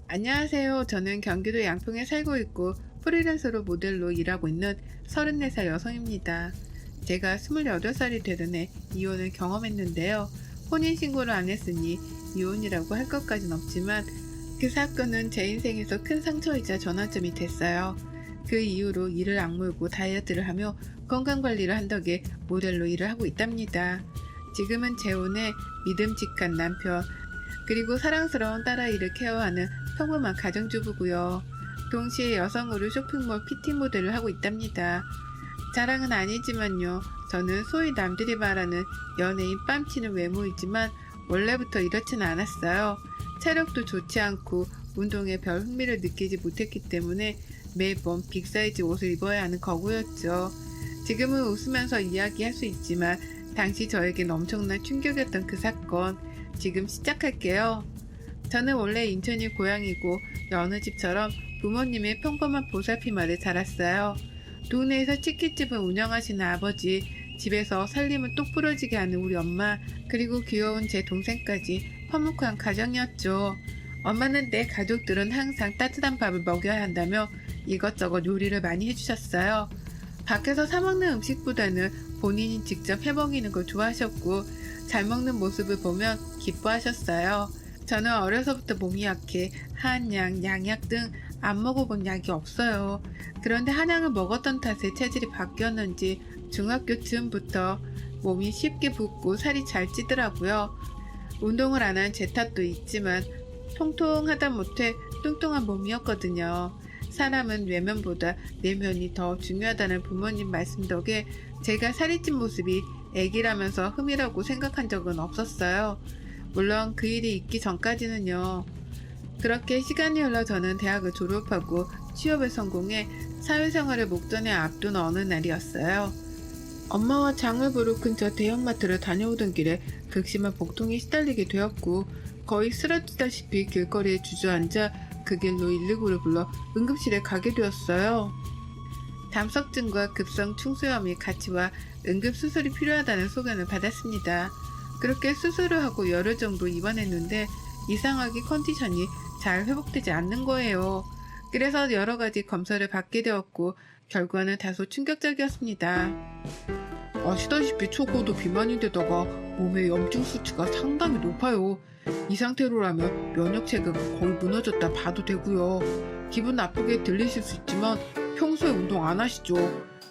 안녕하세요. 저는 경기도 양평에 살고 있고 프리랜서로 모델로 일하고 있는 34살 여성입니다. 제가 28살이 되던 해 이혼을 경험했는데요. 혼인신고를 안 했으니 이혼이라고 할 것까진 없지만 그 사건은 제 인생에서 큰 상처이자 전환점이 됐어요. 그 이후로 이를 악물고 다이어트를 하며 건강관리를 한 덕에 모델로 일을 하고 있답니다. 지금은 재혼해 믿음직한 남편, 그리고 사랑스러운 딸아이를 케어하는 평범한 가정주부고요. 동시에 여성으로 쇼핑몰 PT 모델을 하고 있답니다. 자랑은 아니지만요. 저는 소위 남들이 말하는 연예인 뺨치는 외모이지만 원래부터 이렇지는 않았어요. 체력도 좋지 않고 운동에 별 흥미를 느끼지 못했기 때문에 매번 빅사이즈 옷을 입어야 하는 거구였죠. 지금은 웃으면서 이야기할 수 있지만 당시 저에겐 엄청난 충격이었던 그 사건, 지금 시작할게요. 저는 원래 인천이 고향이고 여느 집처럼 부모님의 평범한 보살핌 아래 자랐어요. 동네에서 치킨집을 운영하시는 아버지, 집에서 살림을 똑부러지게 하는 우리 엄마, 그리고 귀여운 제 동생까지 화목한 가정이었죠. 엄마는 내 가족들은 항상 따뜻한 밥을 먹여야 한다며 이것저것 요리를 많이 해주셨어요. 밖에서 사 먹는 음식보다는 본인이 직접 해먹이는 걸 좋아하셨고 잘 먹는 모습을 보면 기뻐하셨어요. 저는 어려서부터 몸이 약해 한약, 양약 등 안 먹어본 약이 없어요. 그런데 한약을 먹었던 탓에 체질이 바뀌었는지 중학교 즈음부터 몸이 쉽게 붓고 살이 잘 찌더라고요. 운동을 안 한 제 탓도 있지만 통통하다 못해 뚱뚱한 몸이었거든요. 사람은 외면보다 내면이 더 중요하다는 부모님 말씀 덕에 제가 살이 찐 모습이 애기라면서 흠이라고 생각한 적은 없었어요. 물론 그 일이 있기 전까지는요. 그렇게 시간이 흘러 저는 대학을 졸업하고 취업에 성공해 사회생활을 목전에 앞둔 어느 날이었어요. 엄마와 장을 보러 근처 대형마트를 다녀오던 길에 극심한 복통에 시달리게 되었고 거의 쓰러지다시피 길거리에 주저앉아 그 길로 119를 불러 응급실에 가게 되었어요. 담석증과 급성 충수염이 같이 와 응급수술이 필요하다는 소견을 받았습니다. 그렇게 수술을 하고 열흘 정도 입원했는데 이상하게 컨디션이 잘 회복되지 않는 거예요. 그래서 여러 가지 검사를 받게 되었고 결과는 다소 충격적이었습니다. 아시다시피 초고도 비만인데다가 몸의 염증 수치가 상당히 높아요. 이 상태로라면 면역 체계가 거의 무너졌다 봐도 되고요. 기분 나쁘게 들리실 수 있지만 평소에 운동 안 하시죠?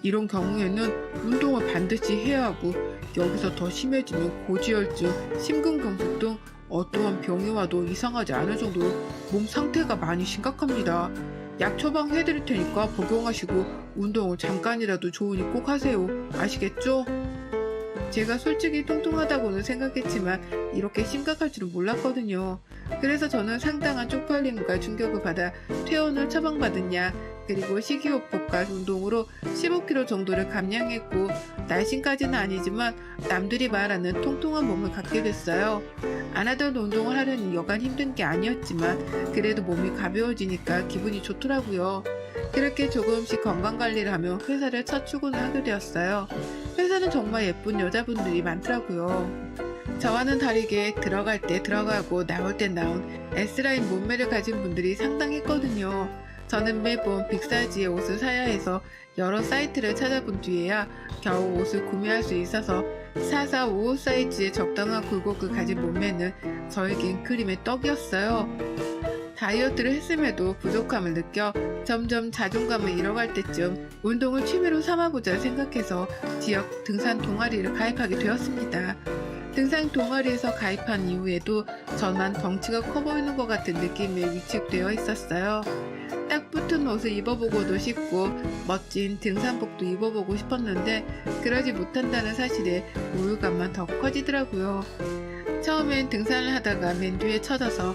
이런 경우에는 운동을 반드시 해야 하고 여기서 더 심해지면 고지혈증, 심근경색 등 어떠한 병이 와도 이상하지 않을 정도로 몸 상태가 많이 심각합니다. 약 처방해드릴 테니까 복용하시고 운동을 잠깐이라도 좋으니 꼭 하세요. 아시겠죠? 제가 솔직히 뚱뚱하다고는 생각했지만 이렇게 심각할 줄은 몰랐거든요. 그래서 저는 상당한 쪽팔림과 충격을 받아 퇴원을 처방받은 약, 그리고 식이요법과 운동으로 15kg 정도를 감량했고 날씬까지는 아니지만 남들이 말하는 통통한 몸을 갖게 됐어요. 안 하던 운동을 하려니 여간 힘든 게 아니었지만 그래도 몸이 가벼워지니까 기분이 좋더라고요. 그렇게 조금씩 건강관리를 하며 회사를 첫 출근을 하게 되었어요. 회사는 정말 예쁜 여자분들이 많더라고요. 저와는 다르게 들어갈 때 들어가고 나올 때 나온 S라인 몸매를 가진 분들이 상당했거든요. 저는 매번 빅사이즈의 옷을 사야 해서 여러 사이트를 찾아본 뒤에야 겨우 옷을 구매할 수 있어서 44, 55 사이즈의 적당한 굴곡을 가진 몸매는 저에겐 그림의 떡이었어요. 다이어트를 했음에도 부족함을 느껴 점점 자존감을 잃어갈 때쯤 운동을 취미로 삼아보자 생각해서 지역 등산 동아리를 가입하게 되었습니다. 등산 동아리에서 가입한 이후에도 저만 덩치가 커 보이는 것 같은 느낌에 위축되어 있었어요. 딱 붙은 옷을 입어보고도 싶고 멋진 등산복도 입어보고 싶었는데 그러지 못한다는 사실에 우울감만 더 커지더라고요. 처음엔 등산을 하다가 맨 뒤에 처져서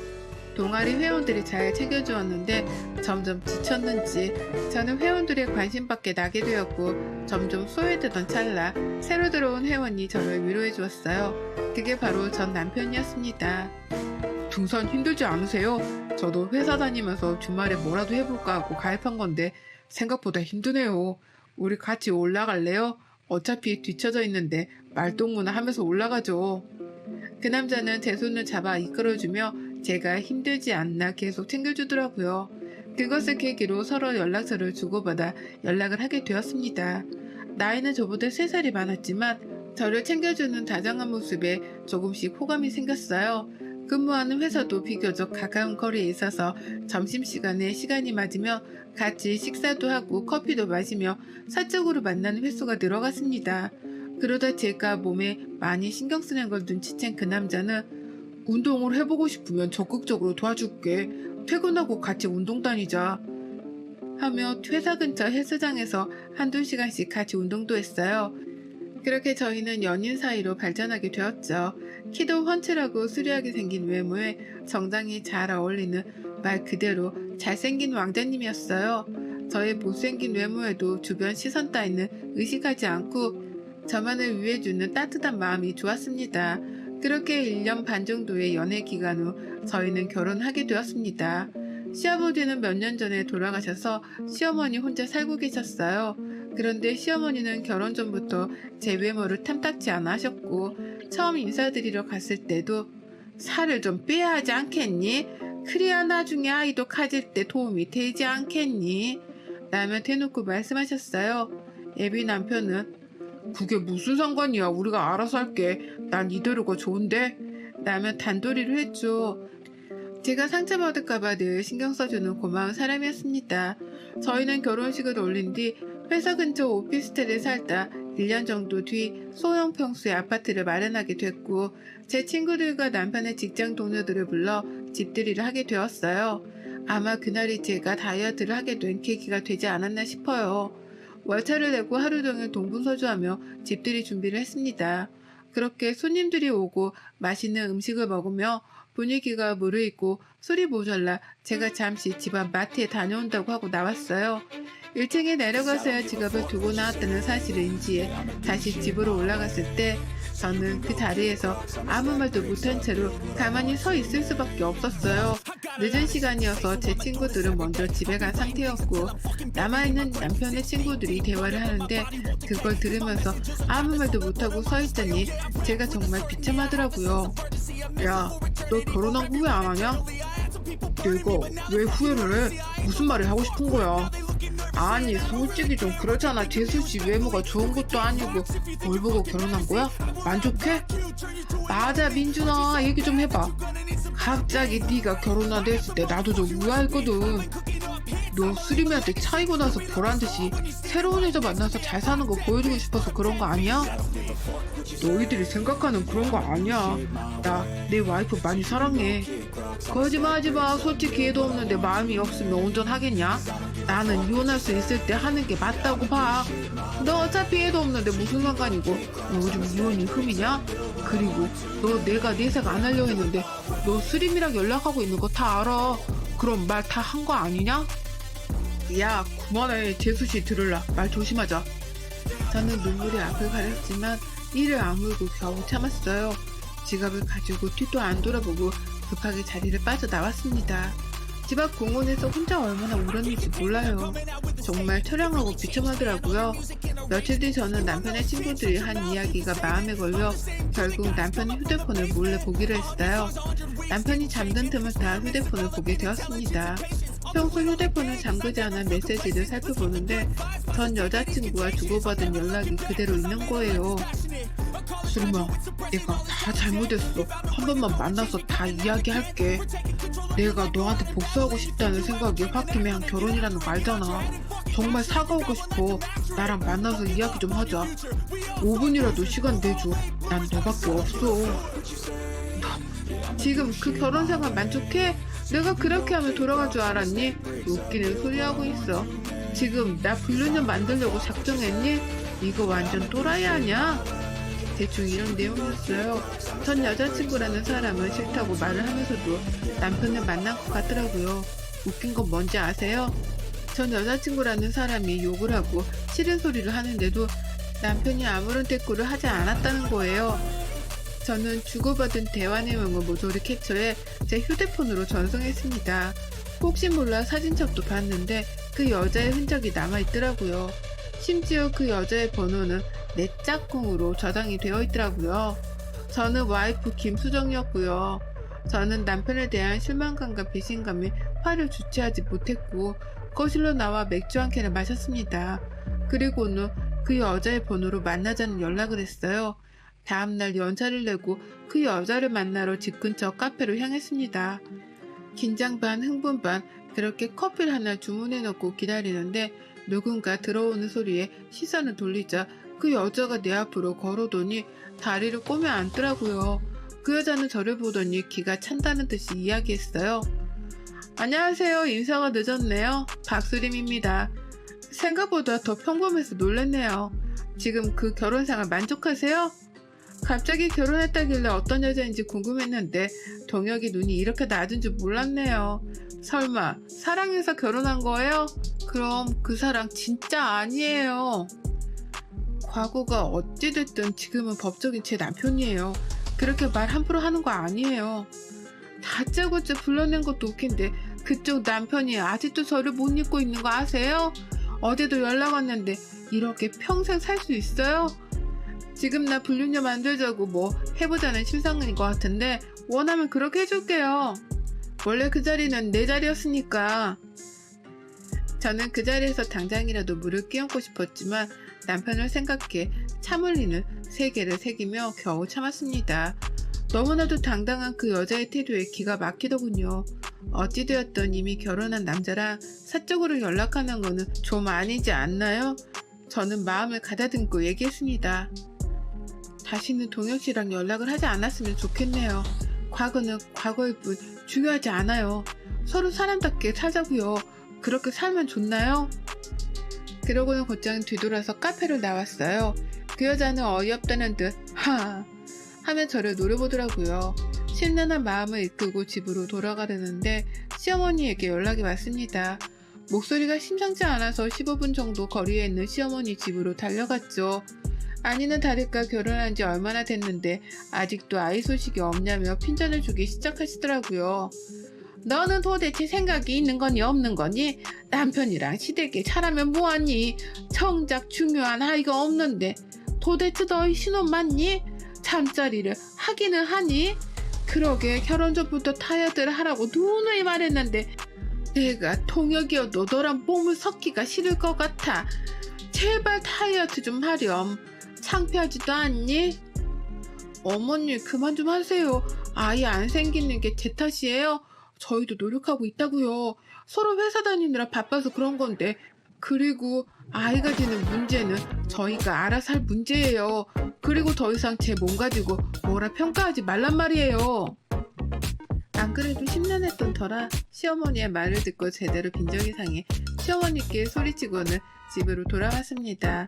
동아리 회원들이 잘 챙겨주었는데 점점 지쳤는지 저는 회원들의 관심밖에 나게 되었고 점점 소외되던 찰나 새로 들어온 회원이 저를 위로해 주었어요. 그게 바로 전 남편이었습니다. 등산 힘들지 않으세요? 저도 회사 다니면서 주말에 뭐라도 해볼까 하고 가입한 건데 생각보다 힘드네요. 우리 같이 올라갈래요? 어차피 뒤쳐져 있는데 말동무나 하면서 올라가죠. 그 남자는 제 손을 잡아 이끌어주며 제가 힘들지 않나 계속 챙겨주더라고요. 그것을 계기로 서로 연락처를 주고받아 연락을 하게 되었습니다. 나이는 저보다 3살이 많았지만 저를 챙겨주는 다정한 모습에 조금씩 호감이 생겼어요. 근무하는 회사도 비교적 가까운 거리에 있어서 점심시간에 시간이 맞으며 같이 식사도 하고 커피도 마시며 사적으로 만나는 횟수가 늘어갔습니다. 그러다 제가 몸에 많이 신경 쓰는 걸 눈치챈 그 남자는 운동을 해보고 싶으면 적극적으로 도와줄게. 퇴근하고 같이 운동 다니자. 하며 회사 근처 헬스장에서 한두 시간씩 같이 운동도 했어요. 그렇게 저희는 연인 사이로 발전하게 되었죠. 키도 훤칠하고 수려하게 생긴 외모에 정장이 잘 어울리는 말 그대로 잘생긴 왕자님이었어요. 저의 못생긴 외모에도 주변 시선 따위는 의식하지 않고 저만을 위해주는 따뜻한 마음이 좋았습니다. 그렇게 1년 반 정도의 연애 기간 후 저희는 결혼하게 되었습니다. 시아버지는 몇 년 전에 돌아가셔서 시어머니 혼자 살고 계셨어요. 그런데 시어머니는 결혼 전부터 제 외모를 탐탁지 않아 하셨고 처음 인사드리러 갔을 때도 살을 좀 빼야 하지 않겠니? 그래야 나중에 아이도 가질 때 도움이 되지 않겠니? 라며 대놓고 말씀하셨어요. 애비 남편은 그게 무슨 상관이야. 우리가 알아서 할게. 난 이대로가 좋은데? 라며 단도리를 했죠. 제가 상처받을까봐 늘 신경 써주는 고마운 사람이었습니다. 저희는 결혼식을 올린 뒤 회사 근처 오피스텔에 살다 1년 정도 뒤 소형 평수의 아파트를 마련하게 됐고 제 친구들과 남편의 직장 동료들을 불러 집들이를 하게 되었어요. 아마 그날이 제가 다이어트를 하게 된 계기가 되지 않았나 싶어요. 월차를 내고 하루 종일 동분서주하며 집들이 준비를 했습니다. 그렇게 손님들이 오고 맛있는 음식을 먹으며 분위기가 무르익고 술이 모자라 제가 잠시 집안 마트에 다녀온다고 하고 나왔어요. 1층에 내려가서야 지갑을 두고 나왔다는 사실을 인지해 다시 집으로 올라갔을 때 저는 그 자리에서 아무 말도 못한 채로 가만히 서 있을 수밖에 없었어요. 늦은 시간이어서 제 친구들은 먼저 집에 간 상태였고 남아있는 남편의 친구들이 대화를 하는데 그걸 들으면서 아무 말도 못하고 서 있더니 제가 정말 비참하더라고요. 야, 너 결혼한 거 후회 안 하냐? 내가 왜 후회를 해? 무슨 말을 하고 싶은 거야? 아니 솔직히 좀 그렇잖아. 재수씨 외모가 좋은 것도 아니고 뭘 보고 결혼한 거야? 만족해? 맞아 민준아 얘기 좀 해봐. 갑자기 네가 결혼하다 했을 때 나도 좀 우아했거든. 너 수림이한테 차이고 나서 보란듯이 새로운 여자 만나서 잘 사는 거 보여주고 싶어서 그런 거 아니야? 너희들이 생각하는 그런 거 아니야. 나 내 와이프 많이 사랑해. 거짓말하지마. 솔직히 애도 없는데 마음이 없으면 온전하겠냐? 나는 이혼할 수 있을 때 하는 게 맞다고 봐. 너 어차피 애도 없는데 무슨 상관이고 요즘 이혼이 흠이냐? 그리고 너 내가 내색 안 하려 했는데 너 수림이랑 연락하고 있는 거 다 알아. 그럼 말 다 한 거 아니냐? 야 그만해. 재수씨 들을라. 말 조심하자. 저는 눈물이 앞을 가렸지만 이를 아물고 겨우 참았어요. 지갑을 가지고 뒤도 안 돌아보고 급하게 자리를 빠져나왔습니다. 집 앞 공원에서 혼자 얼마나 울었는지 몰라요. 정말 처량하고 비참하더라고요. 며칠 뒤 저는 남편의 친구들이 한 이야기가 마음에 걸려 결국 남편의 휴대폰을 몰래 보기로 했어요. 남편이 잠든 틈을 타 휴대폰을 보게 되었습니다. 평소 휴대폰을 잠그지 않아 메시지를 살펴보는데 전 여자친구와 주고받은 연락이 그대로 있는 거예요. 수림아, 내가 다 잘못했어. 한 번만 만나서 다 이야기할게. 내가 너한테 복수하고 싶다는 생각이 홧김에 한 결혼이라는 거 알잖아. 정말 사과하고 싶어. 나랑 만나서 이야기 좀 하자. 5분이라도 시간 내줘. 난 너밖에 없어. 지금 그 결혼 생활 만족해? 내가 그렇게 하면 돌아갈 줄 알았니? 웃기는 소리 하고 있어. 지금 나 불륜녀 만들려고 작정했니? 이거 완전 또라이 아냐? 대충 이런 내용이었어요. 전 여자친구라는 사람은 싫다고 말을 하면서도 남편을 만난 것 같더라고요. 웃긴 건 뭔지 아세요? 전 여자친구라는 사람이 욕을 하고 싫은 소리를 하는데도 남편이 아무런 대꾸를 하지 않았다는 거예요. 저는 주고받은 대화 내용을 모조리 캡처해 제 휴대폰으로 전송했습니다. 혹시 몰라 사진첩도 봤는데 그 여자의 흔적이 남아있더라고요. 심지어 그 여자의 번호는 내 짝꿍으로 저장이 되어 있더라고요. 저는 와이프 김수정이었고요. 저는 남편에 대한 실망감과 배신감에 화를 주체하지 못했고 거실로 나와 맥주 한 캔을 마셨습니다. 그리고는 그 여자의 번호로 만나자는 연락을 했어요. 다음날 연차를 내고 그 여자를 만나러 집 근처 카페로 향했습니다. 긴장 반 흥분 반 그렇게 커피를 하나 주문해 놓고 기다리는데 누군가 들어오는 소리에 시선을 돌리자 그 여자가 내 앞으로 걸어오더니 다리를 꼬며 앉더라고요. 그 여자는 저를 보더니 기가 찬다는 듯이 이야기했어요. 안녕하세요. 인사가 늦었네요. 박수림입니다. 생각보다 더 평범해서 놀랐네요. 지금 그 결혼생활 만족하세요? 갑자기 결혼했다길래 어떤 여자인지 궁금했는데 동혁이 눈이 이렇게 낮은 줄 몰랐네요. 설마 사랑해서 결혼한 거예요? 그럼 그 사랑 진짜 아니에요. 과거가 어찌됐든 지금은 법적인 제 남편이에요. 그렇게 말 함부로 하는 거 아니에요. 다짜고짜 불러낸 것도 웃긴데 그쪽 남편이 아직도 저를 못 잊고 있는 거 아세요? 어제도 연락 왔는데 이렇게 평생 살 수 있어요? 지금 나 불륜녀 만들자고 뭐 해보자는 심상인 것 같은데 원하면 그렇게 해줄게요. 원래 그 자리는 내 자리였으니까. 저는 그 자리에서 당장이라도 물을 끼얹고 싶었지만 남편을 생각해 참을리는 세계를 새기며 겨우 참았습니다. 너무나도 당당한 그 여자의 태도에 기가 막히더군요. 어찌되었든 이미 결혼한 남자랑 사적으로 연락하는 거는 좀 아니지 않나요? 저는 마음을 가다듬고 얘기했습니다. 다시는 동혁 씨랑 연락을 하지 않았으면 좋겠네요. 과거는 과거일 뿐 중요하지 않아요. 서로 사람답게 살자고요. 그렇게 살면 좋나요? 그러고는 곧장 뒤돌아서 카페를 나왔어요. 그 여자는 어이없다는 듯 하며 저를 노려보더라고요. 심란한 마음을 이끌고 집으로 돌아가려는데 시어머니에게 연락이 왔습니다. 목소리가 심상치 않아서 15분 정도 거리에 있는 시어머니 집으로 달려갔죠. 아니는 다를까 결혼한 지 얼마나 됐는데 아직도 아이 소식이 없냐며 핀잔을 주기 시작하시더라고요. 너는 도대체 생각이 있는 거니 없는 거니? 남편이랑 시댁에 차라면 뭐하니? 정작 중요한 아이가 없는데 도대체 너희 신혼 맞니? 잠자리를 하기는 하니? 그러게 결혼 전부터 다이어트를 하라고 누누이 말했는데 내가 통역이어도 너랑 몸을 섞기가 싫을 것 같아. 제발 다이어트 좀 하렴. 창피하지도 않니? 어머니 그만 좀 하세요. 아이 안 생기는 게 제 탓이에요? 저희도 노력하고 있다고요. 서로 회사 다니느라 바빠서 그런 건데 그리고 아이가 되는 문제는 저희가 알아서 할 문제예요. 그리고 더 이상 제 몸 가지고 뭐라 평가하지 말란 말이에요. 안 그래도 심란했던 터라 시어머니의 말을 듣고 제대로 빈정이 상해 시어머니께 소리치고는 집으로 돌아왔습니다.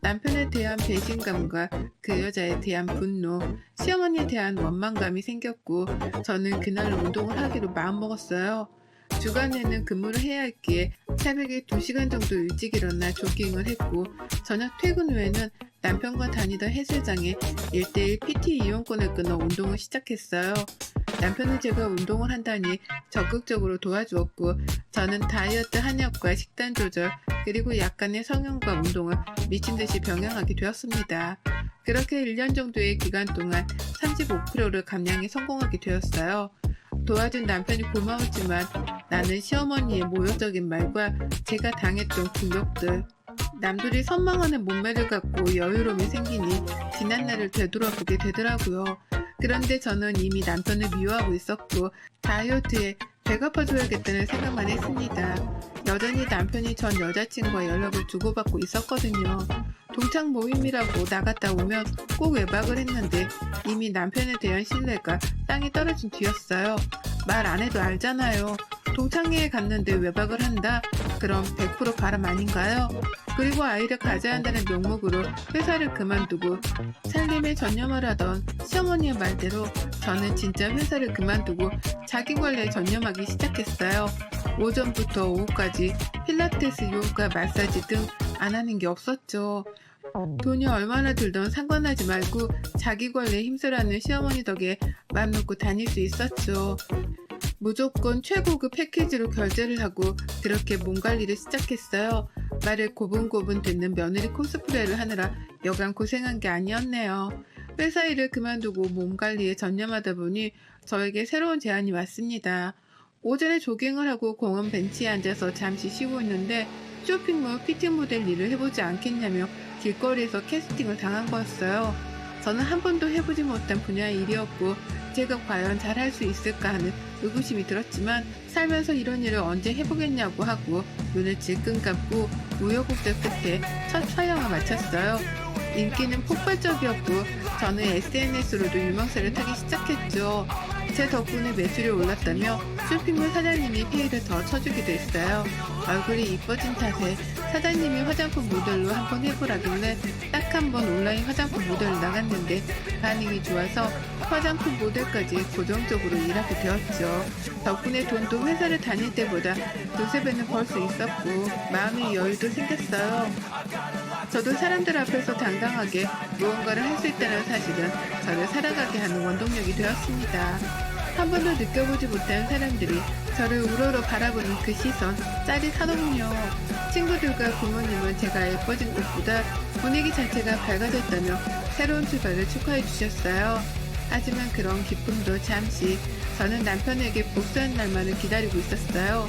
남편에 대한 배신감과 그 여자에 대한 분노, 시어머니에 대한 원망감이 생겼고 저는 그날 운동을 하기로 마음먹었어요. 주간에는 근무를 해야 했기에 새벽에 2시간 정도 일찍 일어나 조깅을 했고 저녁 퇴근 후에는 남편과 다니던 헬스장에 1:1 PT 이용권을 끊어 운동을 시작했어요. 남편은 제가 운동을 한다니 적극적으로 도와주었고 저는 다이어트 한약과 식단 조절 그리고 약간의 성형과 운동을 미친듯이 병행하게 되었습니다. 그렇게 1년 정도의 기간 동안 35kg를 감량에 성공하게 되었어요. 도와준 남편이 고마웠지만 나는 시어머니의 모욕적인 말과 제가 당했던 굴욕들, 남들이 선망하는 몸매를 갖고 여유로움이 생기니 지난날을 되돌아보게 되더라고요. 그런데 저는 이미 남편을 미워하고 있었고 다이어트에 배갚아줘야겠다는 생각만 했습니다. 여전히 남편이 전 여자친구와 연락을 주고받고 있었거든요. 동창 모임이라고 나갔다 오면 꼭 외박을 했는데 이미 남편에 대한 신뢰가 땅이 떨어진 뒤였어요. 말 안 해도 알잖아요. 동창회에 갔는데 외박을 한다? 그럼 100% 바람 아닌가요? 그리고 아이를 가져야 한다는 명목으로 회사를 그만두고 살림에 전념을 하던 시어머니의 말대로 저는 진짜 회사를 그만두고 자기관리에 전념하기 시작했어요. 오전부터 오후까지 필라테스, 요가, 마사지 등 안 하는 게 없었죠. 돈이 얼마나 들던 상관하지 말고 자기관리에 힘쓰라는 시어머니 덕에 맘 놓고 다닐 수 있었죠. 무조건 최고급 패키지로 결제를 하고 그렇게 몸 관리를 시작했어요. 말을 고분고분 듣는 며느리 코스프레를 하느라 여간 고생한 게 아니었네요. 회사 일을 그만두고 몸 관리에 전념하다 보니 저에게 새로운 제안이 왔습니다. 오전에 조깅을 하고 공원 벤치에 앉아서 잠시 쉬고 있는데 쇼핑몰 피팅 모델 일을 해보지 않겠냐며 길거리에서 캐스팅을 당한 거였어요. 저는 한 번도 해보지 못한 분야의 일이었고 제가 과연 잘할 수 있을까 하는 의구심이 들었지만 살면서 이런 일을 언제 해보겠냐고 하고 눈을 질끈 감고 우여곡절 끝에 첫 촬영을 마쳤어요. 인기는 폭발적이었고 저는 SNS로도 유명세를 타기 시작했죠. 제 덕분에 매출이 올랐다며 쇼핑몰 사장님이 페이를 더 쳐주기도 했어요. 얼굴이 이뻐진 탓에 사장님이 화장품 모델로 한번 해보라길래 딱 한 번 온라인 화장품 모델로 나갔는데 반응이 좋아서 화장품 모델까지 고정적으로 일하게 되었죠. 덕분에 돈도 회사를 다닐 때보다 두세 배는 벌 수 있었고 마음의 여유도 생겼어요. 저도 사람들 앞에서 당당하게 무언가를 할 수 있다는 사실은 저를 살아가게 하는 원동력이 되었습니다. 한 번도 느껴보지 못한 사람들이 저를 우러러 바라보는 그 시선 짜릿하더군요. 친구들과 부모님은 제가 예뻐진 것보다 분위기 자체가 밝아졌다며 새로운 출발을 축하해 주셨어요. 하지만 그런 기쁨도 잠시. 저는 남편에게 복수한 날만을 기다리고 있었어요.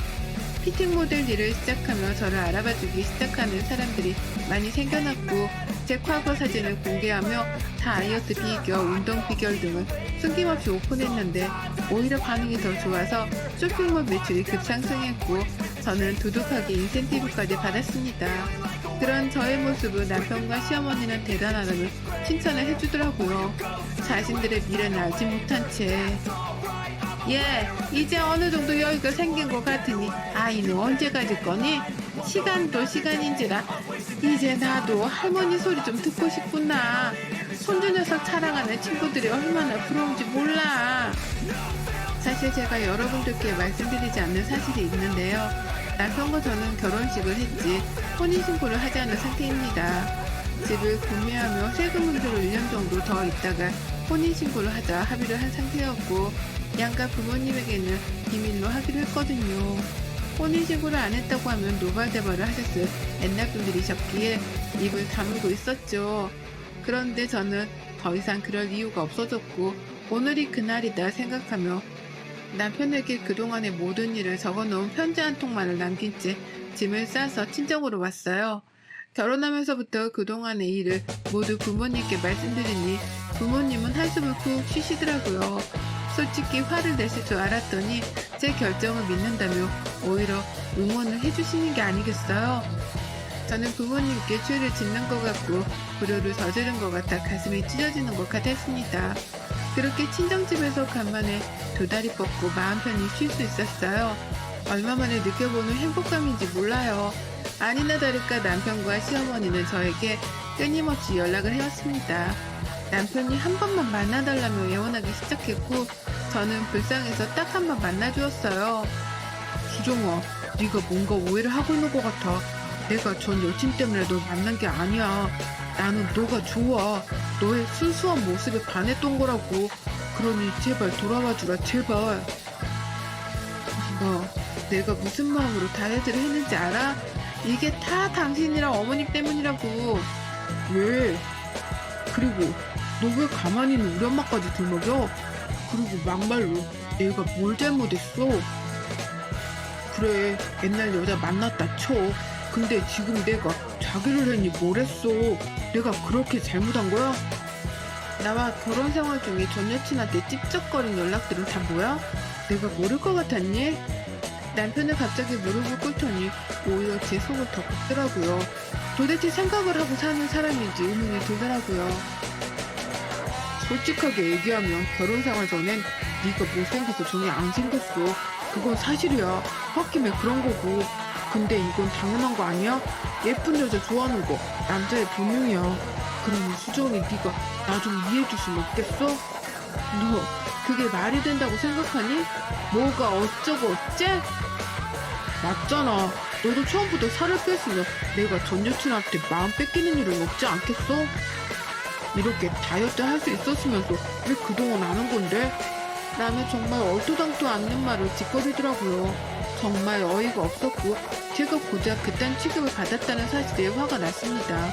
피팅 모델 일을 시작하며 저를 알아봐주기 시작하는 사람들이 많이 생겨났고 제 과거 사진을 공개하며 다이어트 비결, 운동 비결 등을 숨김없이 오픈했는데 오히려 반응이 더 좋아서 쇼핑몰 매출이 급상승했고 저는 두둑하게 인센티브까지 받았습니다. 그런 저의 모습을 남편과 시어머니는 대단하다며 칭찬을 해주더라고요. 자신들의 미래는 알지 못한 채 이제 어느 정도 여유가 생긴 것 같으니 아이는 언제 가질 거니? 시간도 시간인지라 이제 나도 할머니 소리 좀 듣고 싶구나. 손주 녀석 자랑하는 친구들이 얼마나 부러운지 몰라. 사실 제가 여러분들께 말씀드리지 않는 사실이 있는데요. 남편과 저는 결혼식을 했지 혼인신고를 하지 않은 상태입니다. 집을 구매하며 세금 문제로 1년 정도 더 있다가 혼인신고를 하자 합의를 한 상태였고 양가 부모님에게는 비밀로 하기로 했거든요. 혼인신고를 안 했다고 하면 노발대발을 하셨을 옛날 분들이셨기에 입을 다물고 있었죠. 그런데 저는 더 이상 그럴 이유가 없어졌고 오늘이 그날이다 생각하며 남편에게 그동안의 모든 일을 적어놓은 편지 한 통만을 남긴 채 짐을 싸서 친정으로 왔어요. 결혼하면서부터 그동안의 일을 모두 부모님께 말씀드리니 부모님은 한숨을 푹 쉬시더라고요. 솔직히 화를 내실 줄 알았더니 제 결정을 믿는다며 오히려 응원을 해주시는 게 아니겠어요? 저는 부모님께 죄를 짓는 것 같고 불효를 저지른 것 같아 가슴이 찢어지는 것 같았습니다. 그렇게 친정집에서 간만에 두 다리 뻗고 마음 편히 쉴 수 있었어요. 얼마 만에 느껴보는 행복감인지 몰라요. 아니나 다를까 남편과 시어머니는 저에게 끊임없이 연락을 해왔습니다. 남편이 한 번만 만나달라며 애원하기 시작했고 저는 불쌍해서 딱 한 번 만나주었어요. 수정아, 네가 뭔가 오해를 하고 있는 것 같아. 내가 전 여친 때문에 널 만난 게 아니야. 나는 너가 좋아. 너의 순수한 모습에 반했던 거라고. 그러니 제발 돌아와주라, 제발. 내가 무슨 마음으로 다이어트를 했는지 알아? 이게 다 당신이랑 어머니 때문이라고. 왜? 그리고 너 왜 가만히 있는 우리 엄마까지 들먹여? 그리고 막말로 내가 뭘 잘못했어? 그래, 옛날 여자 만났다 쳐. 근데 지금 내가 자기를 했니 뭘 했어? 내가 그렇게 잘못한 거야? 나와 결혼 생활 중에 전 여친한테 찝쩍거린 연락들은 다 뭐야? 내가 모를 것 같았니? 남편은 갑자기 무릎을 꿇더니 오히려 제 속을 더 굽더라고요. 도대체 생각을 하고 사는 사람인지 의문이 들더라고요. 솔직하게 얘기하면 결혼 생활 전엔 네가 못생겨서 정이 안 생겼어. 그건 사실이야. 홧김에 그런 거고. 근데 이건 당연한 거 아니야? 예쁜 여자 좋아하는 거 남자의 본능이야. 그러면 수정이 네가 나 좀 이해해 줄 순 없겠어? 너 그게 말이 된다고 생각하니? 뭐가 어쩌고 어째? 맞잖아. 너도 처음부터 살을 뺐으면 내가 전 여친한테 마음 뺏기는 일은 없지 않겠어? 이렇게 다이어트 할 수 있었으면서 왜 그동안 안 한 건데? 나는 정말 얼토당토 않는 말을 짓거리더라고요. 정말 어이가 없었고 제가 고작 그딴 취급을 받았다는 사실에 화가 났습니다.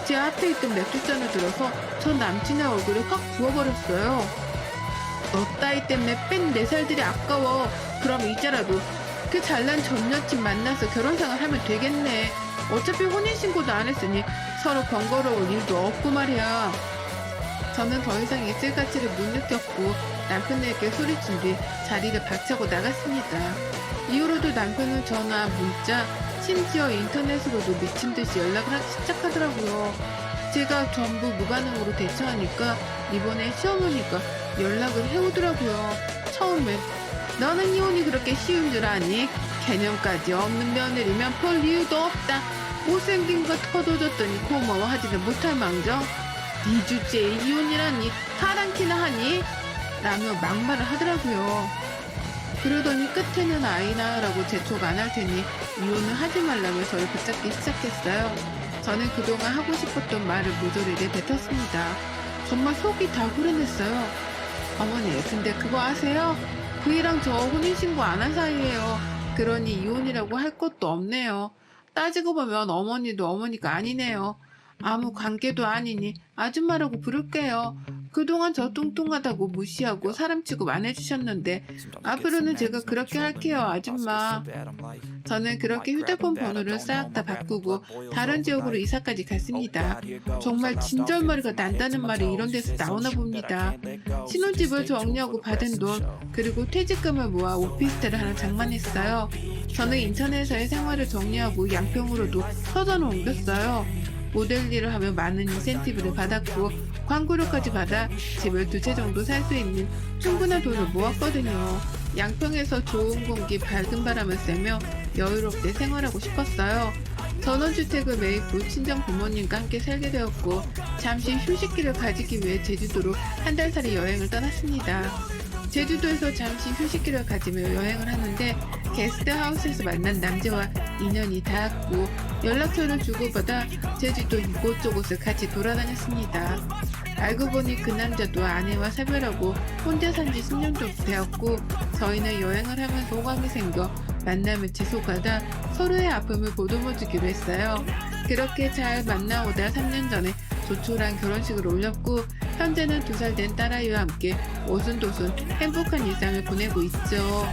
제 앞에 있던 맥주잔을 들어서 전 남친의 얼굴에 확 부어버렸어요. 너 따위 때문에 뺀 내 살들이 아까워. 그럼 이제라도 그 잘난 전 여친 만나서 결혼생활 하면 되겠네. 어차피 혼인신고도 안 했으니 서로 번거로울 일도 없고 말이야. 저는 더 이상 있을 가치를 못 느꼈고 남편에게 소리친 뒤 자리를 박차고 나갔습니다. 이후로도 남편은 전화, 문자, 심지어 인터넷으로도 미친 듯이 연락을 하기 시작하더라고요. 제가 전부 무반응으로 대처하니까 이번에 시어머니가 연락을 해오더라고요. 처음엔 너는 이혼이 그렇게 쉬운 줄 아니? 개념까지 없는 며느리면 볼 이유도 없다. 못생긴 거 터도줬더니 고마워하지는 못할 망정. 네 주제에 이혼이라니 하랑키나 하니? 라며 막말을 하더라고요. 그러더니 끝에는 아이 낳으라고 재촉 안 할 테니 이혼을 하지 말라며 저를 붙잡기 시작했어요. 저는 그동안 하고 싶었던 말을 모조리 내뱉었습니다. 정말 속이 다 후련했어요. 어머니, 근데 그거 아세요? 그이랑 저 혼인신고 안 한 사이예요. 그러니 이혼이라고 할 것도 없네요. 따지고 보면 어머니도 어머니가 아니네요. 아무 관계도 아니니 아줌마라고 부를게요. 그동안 저 뚱뚱하다고 무시하고 사람 취급 안 해주셨는데 앞으로는 제가 그렇게 할게요, 아줌마. 저는 그렇게 휴대폰 번호를 싹 다 바꾸고 다른 지역으로 이사까지 갔습니다. 정말 진절머리가 난다는 말이 이런 데서 나오나 봅니다. 신혼집을 정리하고 받은 돈 그리고 퇴직금을 모아 오피스텔을 하나 장만했어요. 저는 인천에서의 생활을 정리하고 양평으로도 터전을 옮겼어요. 모델 일을 하며 많은 인센티브를 받았고 광고료까지 받아 집을 2채 정도 살 수 있는 충분한 돈을 모았거든요. 양평에서 좋은 공기, 밝은 바람을 쐬며 여유롭게 생활하고 싶었어요. 전원주택을 매입 후 친정 부모님과 함께 살게 되었고 잠시 휴식기를 가지기 위해 제주도로 한 달살이 여행을 떠났습니다. 제주도에서 잠시 휴식기를 가지며 여행을 하는데 게스트하우스에서 만난 남자와 인연이 닿았고 연락처를 주고받아 제주도 이곳저곳을 같이 돌아다녔습니다. 알고 보니 그 남자도 아내와 사별하고 혼자 산지 10년 정도 되었고 저희는 여행을 하면서 호감이 생겨 만남을 지속하다 서로의 아픔을 보듬어주기로 했어요. 그렇게 잘 만나오다 3년 전에 조촐한 결혼식을 올렸고 현재는 2살 된 딸아이와 함께 오순도순 행복한 일상을 보내고 있죠.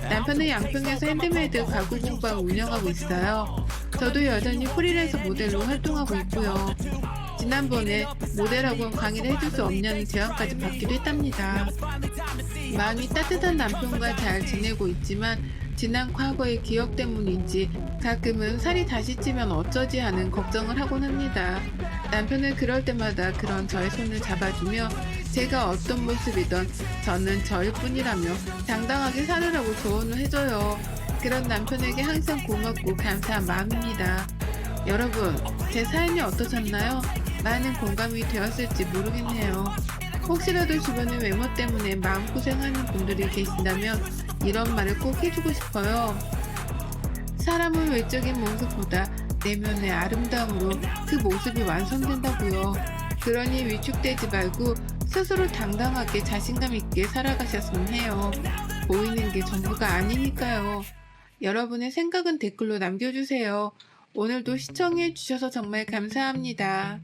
남편은 양평에서 핸드메이드 가구 공방 운영하고 있어요. 저도 여전히 프리랜서 모델로 활동하고 있고요. 지난번에 모델학원 강의를 해줄 수 없냐는 제안까지 받기도 했답니다. 마음이 따뜻한 남편과 잘 지내고 있지만 지난 과거의 기억 때문인지 가끔은 살이 다시 찌면 어쩌지 하는 걱정을 하곤 합니다. 남편은 그럴 때마다 그런 저의 손을 잡아주며 제가 어떤 모습이든 저는 저일 뿐이라며 당당하게 살으라고 조언을 해줘요. 그런 남편에게 항상 고맙고 감사한 마음입니다. 여러분, 제 사연이 어떠셨나요? 많은 공감이 되었을지 모르겠네요. 혹시라도 주변의 외모 때문에 마음고생하는 분들이 계신다면 이런 말을 꼭 해주고 싶어요. 사람은 외적인 모습보다 내면의 아름다움으로 그 모습이 완성된다고요. 그러니 위축되지 말고 스스로 당당하게 자신감 있게 살아가셨으면 해요. 보이는 게 전부가 아니니까요. 여러분의 생각은 댓글로 남겨주세요. 오늘도 시청해주셔서 정말 감사합니다.